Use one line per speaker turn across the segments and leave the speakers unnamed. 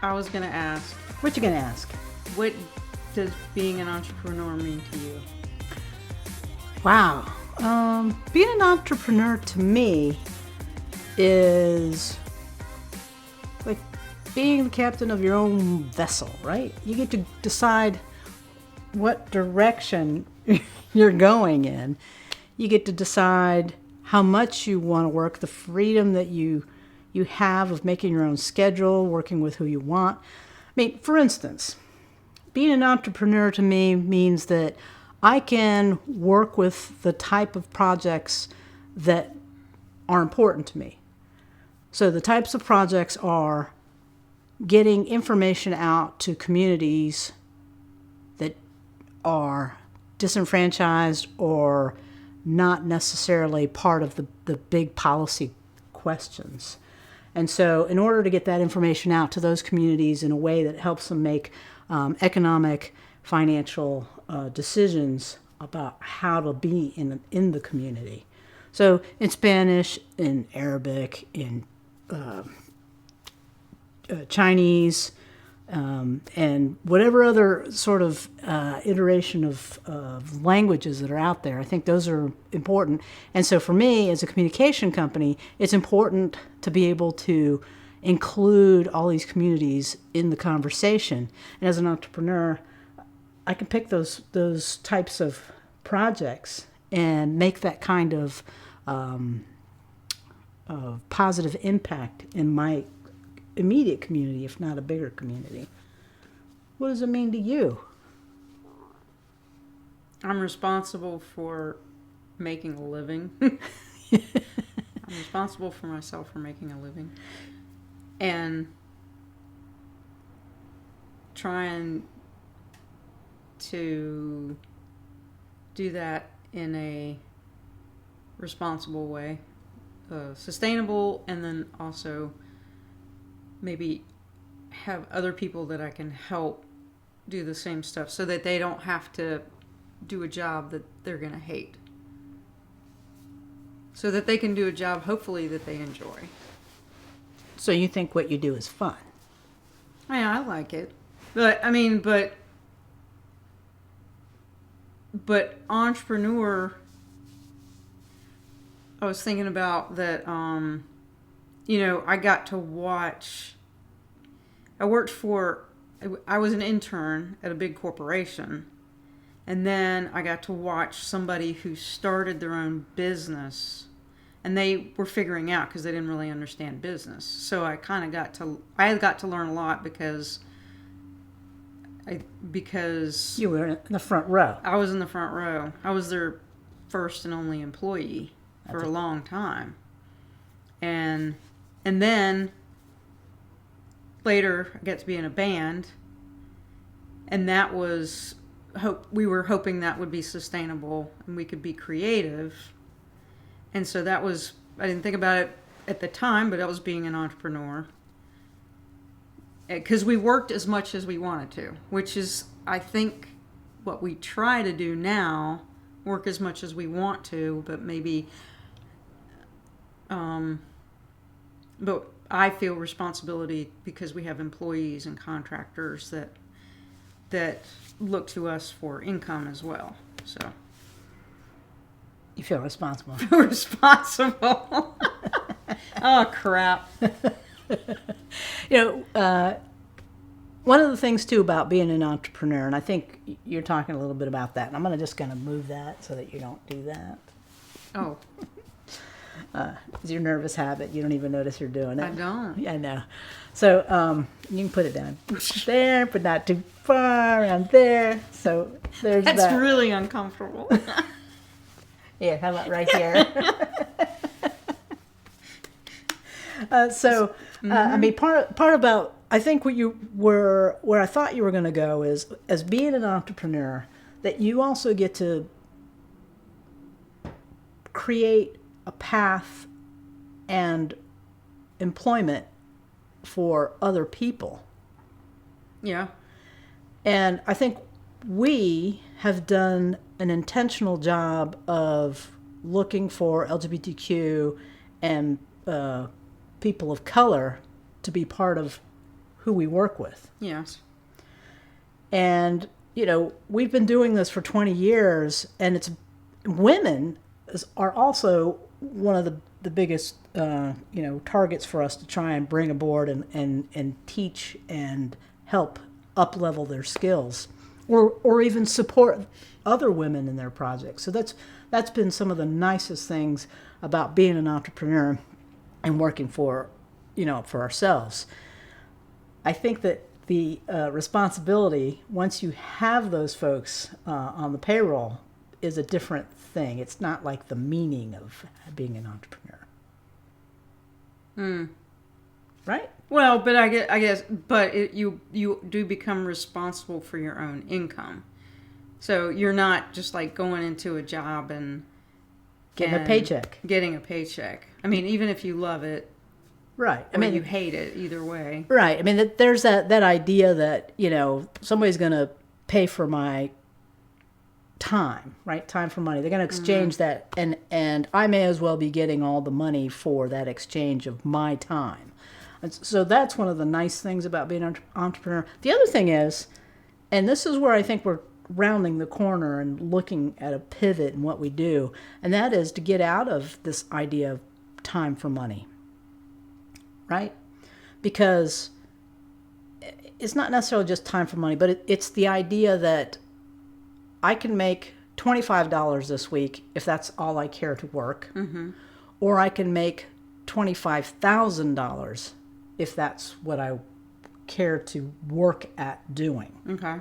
I was going to ask,
What you gonna ask?
what does being an entrepreneur mean to you?
Wow. Being an entrepreneur to me is like being the captain of your own vessel, right? You get to decide what direction you're going in. You get to decide how much you want to work, the freedom that you have of making your own schedule, working with who you want. I mean, for instance, being an entrepreneur to me means that I can work with the type of projects that are important to me. So the types of projects are getting information out to communities that are disenfranchised or not necessarily part of the big policy questions. And so in order to get that information out to those communities in a way that helps them make economic, financial decisions about how to be in the community. So in Spanish, in Arabic, in Chinese, and whatever other sort of iteration of languages that are out there, I think those are important. And so for me, as a communication company, it's important to be able to include all these communities in the conversation. And as an entrepreneur, I can pick those types of projects and make that kind of positive impact in my immediate community, if not a bigger community. What does it mean to you?
I'm responsible for making a living. I'm responsible for myself for making a living. And trying to do that in a responsible way, sustainable, and then also maybe have other people that I can help do the same stuff so that they don't have to do a job that they're going to hate. So that they can do a job, hopefully, that they enjoy.
So you think what you do is fun?
Yeah, I like it. But entrepreneur, I was thinking about that, I got to watch, I was an intern at a big corporation, and then I got to watch somebody who started their own business, and they were figuring out because they didn't really understand business. So I got to learn a lot because
You were in the front row.
I was in the front row. I was their first and only employee for a long time. And then later I got to be in a band, and that was we were hoping that would be sustainable and we could be creative. And so that was, I didn't think about it at the time, but that was being an entrepreneur. Because we worked as much as we wanted to, which is, I think, what we try to do now, work as much as we want to, but maybe, but I feel responsibility because we have employees and contractors that look to us for income as well. So
You feel responsible.
responsible. Oh, crap.
One of the things too about being an entrepreneur, and I think you're talking a little bit about that, and I'm just going to move that so that you don't do that.
Oh.
It's your nervous habit. You don't even notice you're doing it.
I don't.
Yeah, I know. So you can put it down there, but not too far around there. So there's
That's
that.
really uncomfortable.
Yeah, how about right here? I mean, part about, I think where I thought you were going to go is, as being an entrepreneur, that you also get to create a path and employment for other people.
Yeah.
And I think we have done an intentional job of looking for LGBTQ and people of color to be part of who we work with.
Yes.
And, we've been doing this for 20 years, and women are also one of the biggest, targets for us to try and bring aboard and teach and help up-level their skills, or even support other women in their projects. So that's been some of the nicest things about being an entrepreneur and working for ourselves. I think that the responsibility, once you have those folks on the payroll, is a different thing. It's not like the meaning of being an entrepreneur. Right?
Well, but I guess, you do become responsible for your own income. So you're not just like going into a job and
getting a paycheck.
Getting a paycheck. I mean, even if you love it,
right?
I mean, you hate it either way.
Right. I mean, there's that idea that somebody's going to pay for my time, right? Time for money. They're going to exchange that, and I may as well be getting all the money for that exchange of my time. And so that's one of the nice things about being an entrepreneur. The other thing is, and this is where I think we're rounding the corner and looking at a pivot in what we do, and that is to get out of this idea of time for money, right? Because it's not necessarily just time for money, but it's the idea that I can make $25 this week if that's all I care to work, or I can make $25,000 if that's what I care to work at doing.
Okay.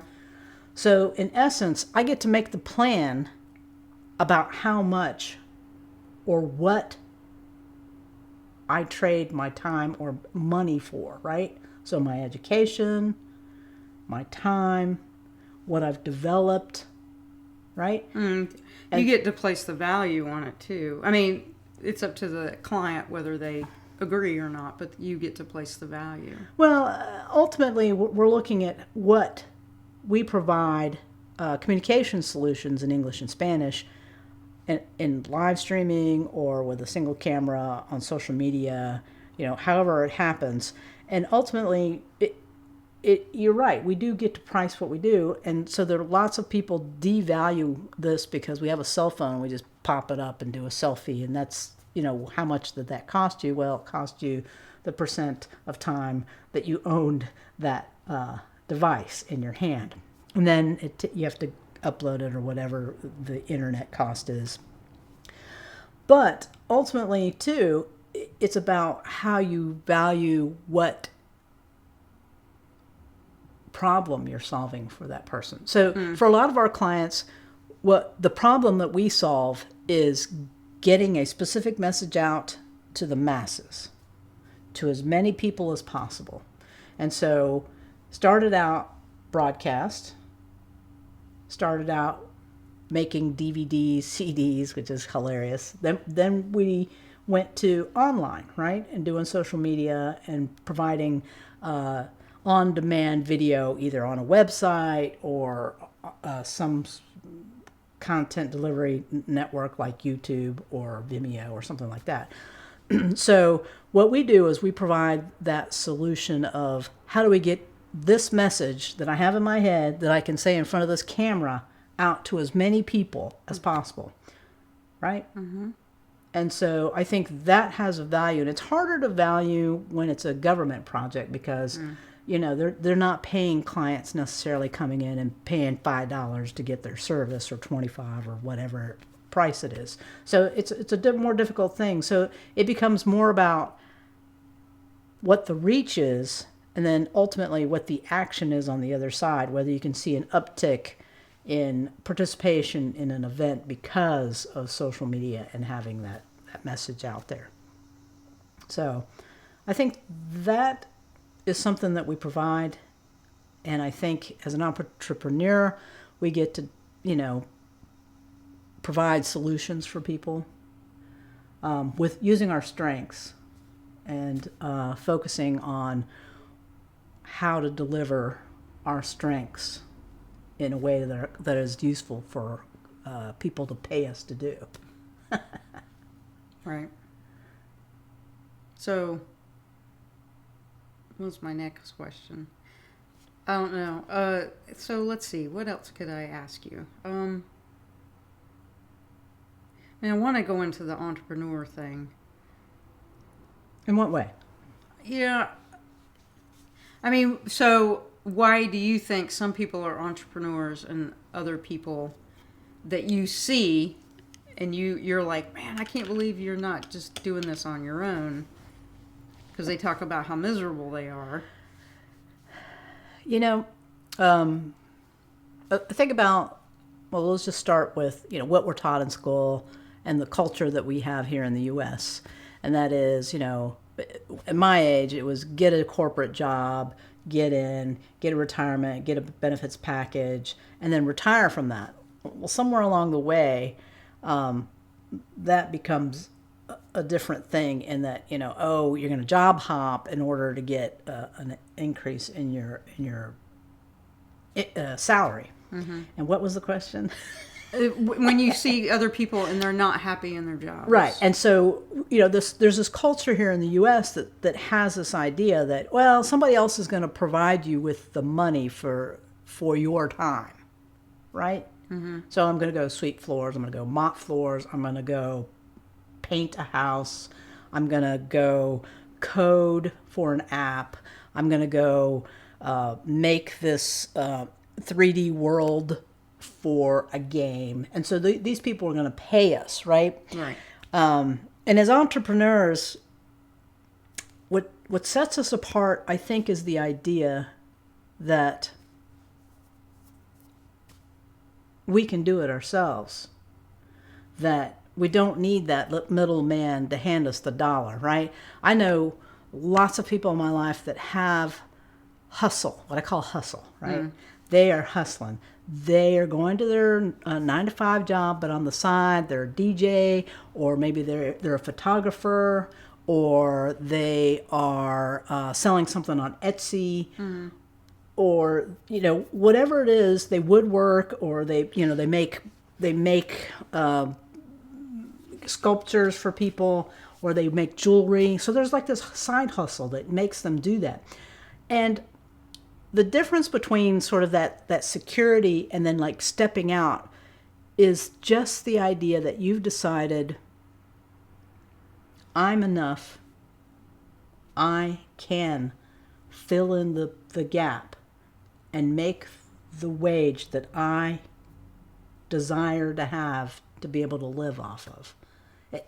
So in essence, I get to make the plan about how much or what I trade my time or money for, right? So my education, my time, what I've developed, right?
You get to place the value on it too. I mean, it's up to the client whether they agree or not, but you get to place the value.
Well, ultimately, we're looking at what we provide communication solutions in English and Spanish in live streaming or with a single camera on social media, however it happens. And ultimately, you're right, we do get to price what we do. And so there are lots of people devalue this because we have a cell phone and we just pop it up and do a selfie. And that's, how much did that cost you? Well, it cost you the percent of time that you owned that device in your hand. And then you have to upload it or whatever the internet cost is. But ultimately, too, it's about how you value what problem you're solving for that person. So for a lot of our clients, what the problem that we solve is getting a specific message out to the masses, to as many people as possible. And so started out broadcast, started out making DVDs, CDs, which is hilarious. Then we went to online, right? And doing social media and providing on-demand video either on a website or some content delivery network like YouTube or Vimeo or something like that. So what we do is we provide that solution of how do we get this message that I have in my head that I can say in front of this camera out to as many people as possible, right? And so I think that has a value, and it's harder to value when it's a government project because they're not paying clients necessarily coming in and paying $5 to get their service or $25 or whatever price it is. So it's a more difficult thing. So it becomes more about what the reach is, and then ultimately what the action is on the other side, whether you can see an uptick in participation in an event because of social media and having that message out there. So I think that is something that we provide. And I think as an entrepreneur, we get to, provide solutions for people with using our strengths and focusing on how to deliver our strengths in a way that is useful for people to pay us to do.
Right. So was my next question? I don't know. So let's see. What else could I ask you? I want to go into the entrepreneur thing.
In what way?
Yeah. I mean, so why do you think some people are entrepreneurs and other people that you see and you're like, man, I can't believe you're not just doing this on your own? Because they talk about how miserable they are.
You know, think about, well, let's just start with, what we're taught in school and the culture that we have here in the U.S. And that is, at my age, it was get a corporate job, get in, get a retirement, get a benefits package, and then retire from that. Well, somewhere along the way, that becomes a different thing in that, you're going to job hop in order to get an increase in your salary. Mm-hmm. And what was the question?
When you see other people and they're not happy in their jobs.
Right. And so, there's this culture here in the U.S. that has this idea that, well, somebody else is going to provide you with the money for your time. Right? Mm-hmm. So I'm going to go sweep floors. I'm going to go mop floors. I'm going to go paint a house. I'm going to go code for an app. I'm going to go make this 3D world for a game. And so these people are going to pay us, right?
Right.
And as entrepreneurs, what sets us apart, I think, is the idea that we can do it ourselves. That we don't need that middleman to hand us the dollar, right? I know lots of people in my life that have hustle, what I call hustle, right? Mm. They are hustling. They are going to their 9-to-5 job, but on the side they're a DJ, or maybe they're a photographer, or they are selling something on Etsy, or whatever it is. They woodwork, or they make sculptures for people, or they make jewelry. So there's like this side hustle that makes them do that, and the difference between sort of that security and then like stepping out is just the idea that you've decided, I'm enough. I can fill in the gap and make the wage that I desire to have to be able to live off of.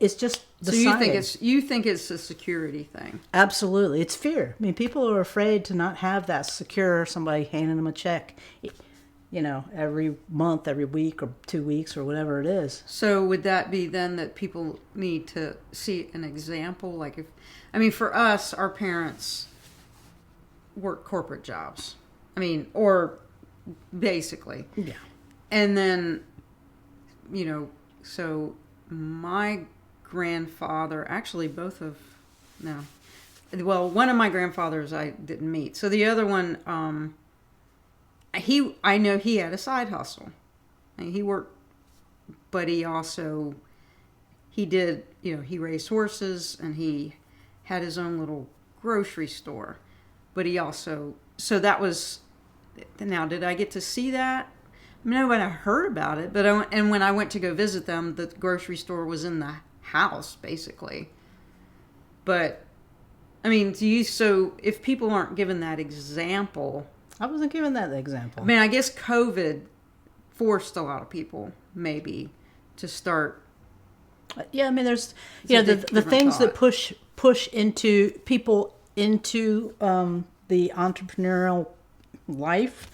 It's just decided.
So you think it's a security thing?
Absolutely. It's fear. I mean, people are afraid to not have that secure, somebody handing them a check, every month, every week, or 2 weeks, or whatever it is.
So would that be then that people need to see an example? Like for us, our parents work corporate jobs. Or basically. Yeah. And then, so my grandfather, actually one of my grandfathers I didn't meet. So the other one, I know he had a side hustle. He worked, but he did, he raised horses and he had his own little grocery store. But he also, so that was, now did I get to see that? When I heard about it, but and when I went to go visit them, the grocery store was in the house, basically. But, so if people aren't given that example...
I wasn't given that example.
I guess COVID forced a lot of people, maybe, to start...
Yeah, there's, the things that push into people into the entrepreneurial life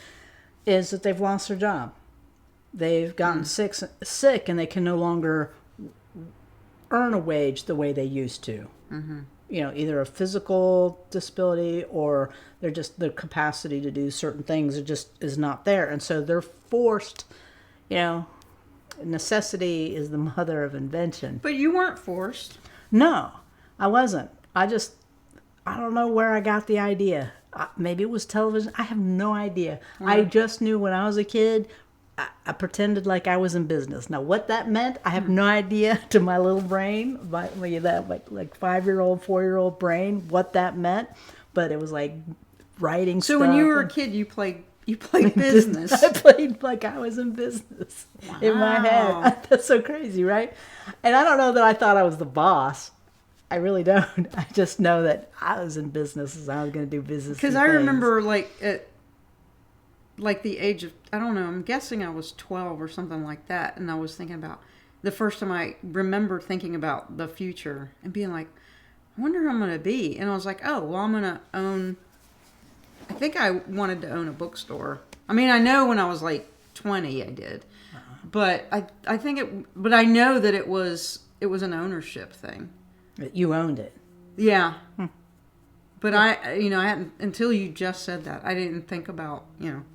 is that they've lost their job. They've gotten sick, and they can no longer earn a wage the way they used to. Mm-hmm. Either a physical disability or their capacity to do certain things is not there. And so they're forced, necessity is the mother of invention.
But you weren't forced.
No, I wasn't. I don't know where I got the idea. Maybe it was television. I have no idea. Mm. I just knew when I was a kid, I pretended like I was in business. Now, what that meant, I have no idea to my little brain, that like 5-year-old, 4-year-old brain, what that meant. but it was like writing
So
stuff.
when you were a kid, you played business.
I played like I was in business in my
Wow.
head. That's so crazy, right? And I don't know that I thought I was the boss. I really don't. I just know that I was in business and I was going to do business.
Because I remember like at like the age of, I don't know, I'm guessing I was 12 or something like that. And I was thinking about the first time I remember thinking about the future and being like, I wonder who I'm going to be. And I was like, oh, well, I'm going to own, I think I wanted to own a bookstore. I mean, I know when I was like 20, I did. But I think but I know that it was an ownership thing.
You owned it.
Yeah. But I hadn't, until you just said that, I didn't think about,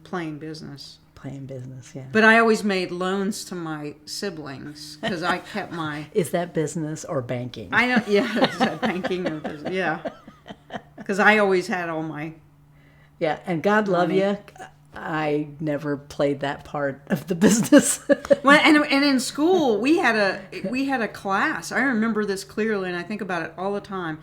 playing business.
Playing business, yeah.
But I always made loans to my siblings because I kept my...
Is that business or banking?
I know, yeah, is that banking or business? Yeah. Because I always had all my...
Yeah, and God love you, I never played that part of the business.
Well, and in school, we had a class. I remember this clearly, and I think about it all the time.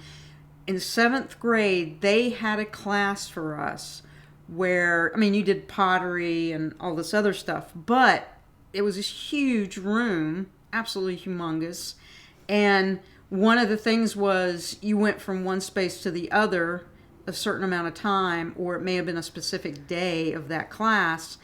In 7th grade, they had a class for us where, I mean, you did pottery and all this other stuff, but it was this huge room, absolutely humongous. And one of the things was you went from one space to the other a certain amount of time, or it may have been a specific day of that class,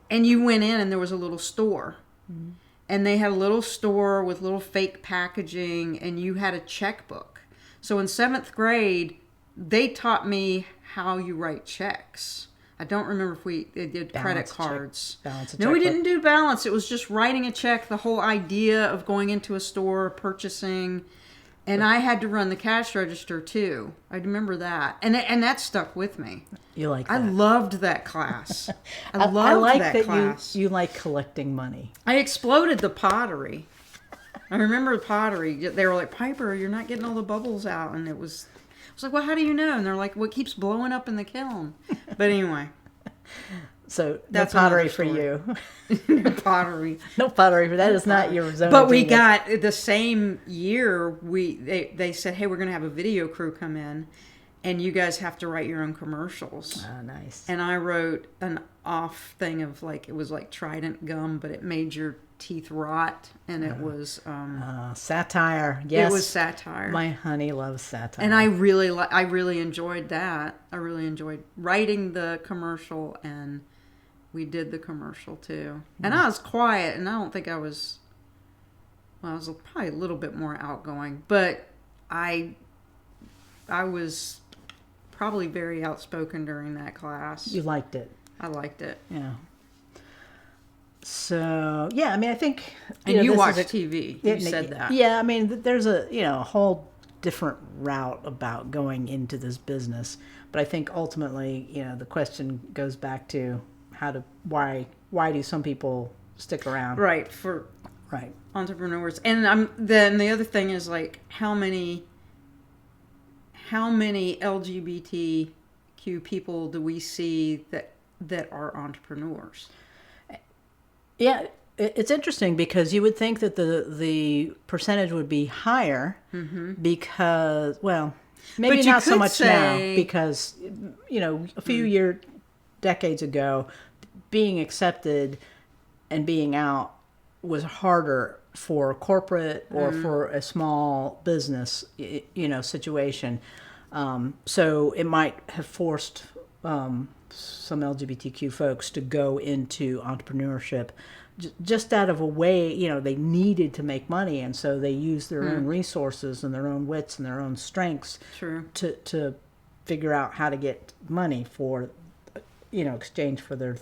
and you went in and there was a little store. Mm-hmm. And they had a little store with little fake packaging, and you had a checkbook. So in 7th grade, they taught me how you write checks. I don't remember if they did credit cards. No, we didn't do balance. It was just writing a check, the whole idea of going into a store, purchasing. And I had to run the cash register too. I remember that. And that stuck with me.
You like that?
I loved that class.
I like
that class.
You like collecting money.
I exploded the pottery. I remember the pottery. They were like, Piper, you're not getting all the bubbles out. And I was like, well, how do you know? And they're like, well, it keeps blowing up in the kiln. But anyway.
So that's pottery for you.
No pottery.
No pottery, but that is not your zone.
But we got the same year. They said, hey, we're going to have a video crew come in, and you guys have to write your own commercials.
Oh, nice.
And I wrote an off thing of it was like Trident gum, but it made your teeth rot, and it was
satire. Yes,
it was satire.
My honey loves satire,
and I really enjoyed that. I really enjoyed writing the commercial, and we did the commercial too. And I was quiet, and I don't think I was probably a little bit more outgoing, but I was probably very outspoken during that class.
You liked it.
I liked it.
Yeah. So, yeah, I mean, I think...
And you watch TV. You said that.
Yeah, I mean, there's a whole different route about going into this business. But I think ultimately, the question goes back to why do some people stick around?
Right, for entrepreneurs. And then the other thing is like how many LGBTQ people do we see that are entrepreneurs?
Yeah, it's interesting because you would think that the percentage would be higher because, well, maybe not so much now because, a few decades ago, being accepted and being out was harder for corporate or for a small business, situation. So it might have forced some LGBTQ folks to go into entrepreneurship just out of a way, they needed to make money. And so they used their own resources and their own wits and their own strengths to figure out how to get money for, exchange for their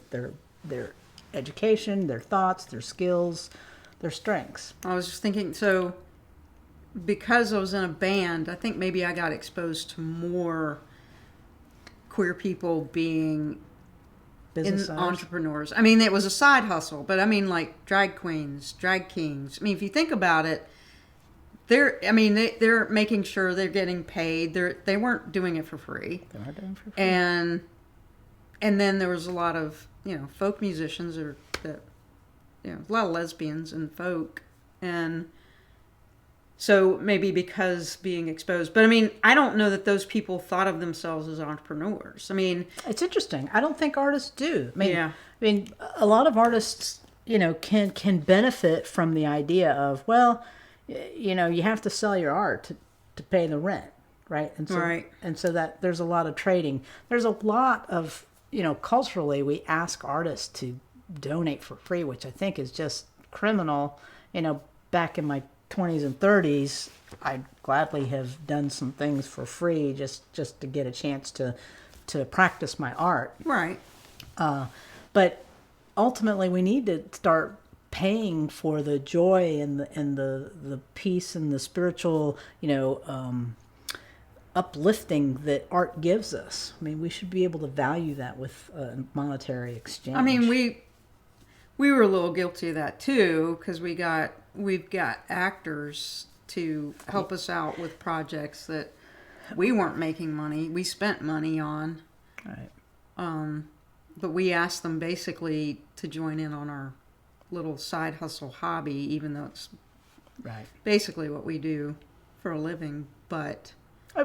education, their thoughts, their skills, their strengths.
I was just thinking, so because I was in a band, I think maybe I got exposed to more queer people being business entrepreneurs. I mean, it was a side hustle, but I mean, like drag queens, drag kings. I mean, if you think about it, they're making sure they're getting paid. They weren't doing it for free.
They weren't doing it for free.
And then there was a lot of folk musicians a lot of lesbians and folk, and So maybe because being exposed, but I mean, I don't know that those people thought of themselves as entrepreneurs. I mean,
It's interesting. I don't think artists do.
Yeah.
I mean, a lot of artists, can benefit from the idea of, well, you have to sell your art to pay the rent, right? And so,
Right.
And so that there's a lot of trading. There's a lot of, culturally, we ask artists to donate for free, which I think is just criminal. Back in my 20s and 30s, I'd gladly have done some things for free just to get a chance to practice my art.
right.
But ultimately, we need to start paying for the joy and the peace and the spiritual, uplifting that art gives us. I mean, we should be able to value that with monetary exchange.
I mean, we were a little guilty of that too, because we've got actors to help us out with projects that we weren't making money. We spent money on,
right.
but we asked them basically to join in on our little side hustle hobby, even though it's
Right.
basically what we do for a living. But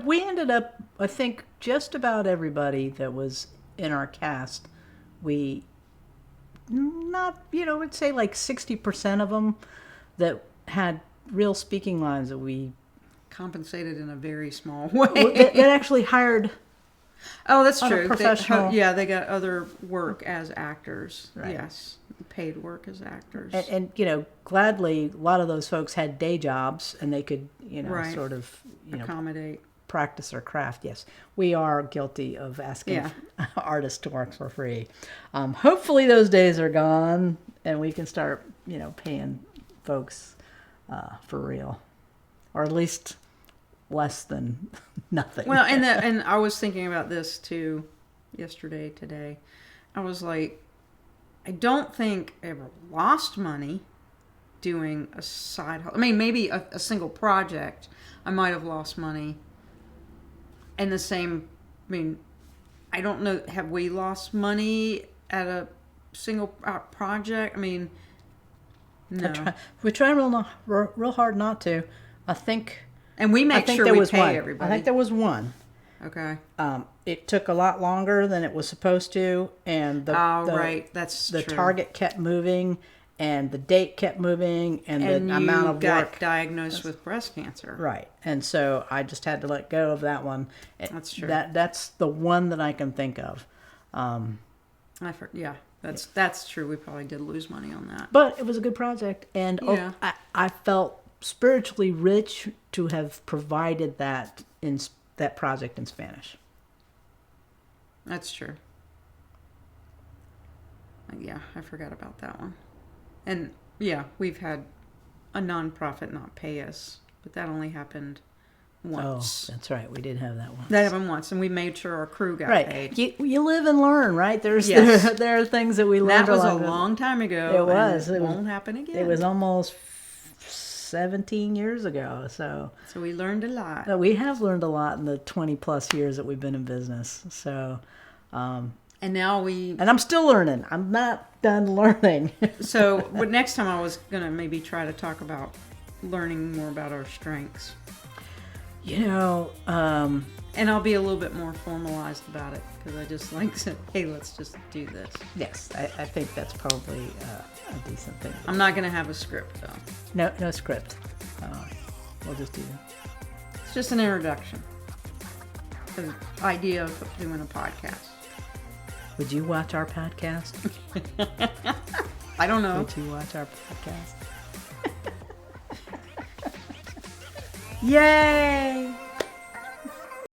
We ended up, I think, just about everybody that was in our cast, we I'd say like 60% of them that had real speaking lines that we
compensated in a very small way.
that actually hired.
Oh, that's
On a
true.
professional-
They got other work as actors.
Right.
Yes, paid work as actors.
And gladly, a lot of those folks had day jobs and they could,
Right.
sort of,
Accommodate.
practice their craft. Yes, we are guilty of asking
Yeah.
artists to work for free. Hopefully those days are gone and we can start, paying folks for real, or at least less than nothing.
Well, and I was thinking about this too today. I was like, I don't think I ever lost money doing a side hustle. I mean, maybe a single project, I might have lost money. And the same, I mean, I don't know, have we lost money at a single project? I mean, no.
We try real hard not to. I think.
And we
I
make
think
sure
there
we
was
pay
one.
everybody.
I think there was one.
Okay.
It took a lot longer than it was supposed to, and
right, that's
the
true.
target kept moving, and the date kept moving, and
And
the
you
amount of
got
work.
diagnosed with breast cancer.
Right, and so I just had to let go of that one.
That's true.
That's the one that I can think of.
Yeah, that's true. We probably did lose money on that.
But it was a good project, and
Yeah.
I felt spiritually rich to have provided that that project in Spanish.
That's true. Yeah, I forgot about that one. And yeah, we've had a nonprofit not pay us, but that only happened once.
Oh, that's right. We did have that one.
That happened once, and we made sure our crew got
Right.
paid.
You live and learn, right?
Yes.
There are things that we learned.
That was a
along the-
long time ago.
It was.
And
It was-
won't happen again.
It was almost 17 years ago. So
we learned a lot.
we have learned a lot in the 20 plus years that we've been in business. So,
And now
and I'm still learning. I'm not done learning.
So next time I was going to maybe try to talk about learning more about our strengths. And I'll be a little bit more formalized about it because I just like said, hey, let's just do this.
Yes, I think that's probably a decent thing.
I'm not going to have a script though.
No script. We'll just do
It's just an introduction. The idea of doing a podcast.
Would you watch our podcast?
I don't know.
Would you watch our podcast?
Yay!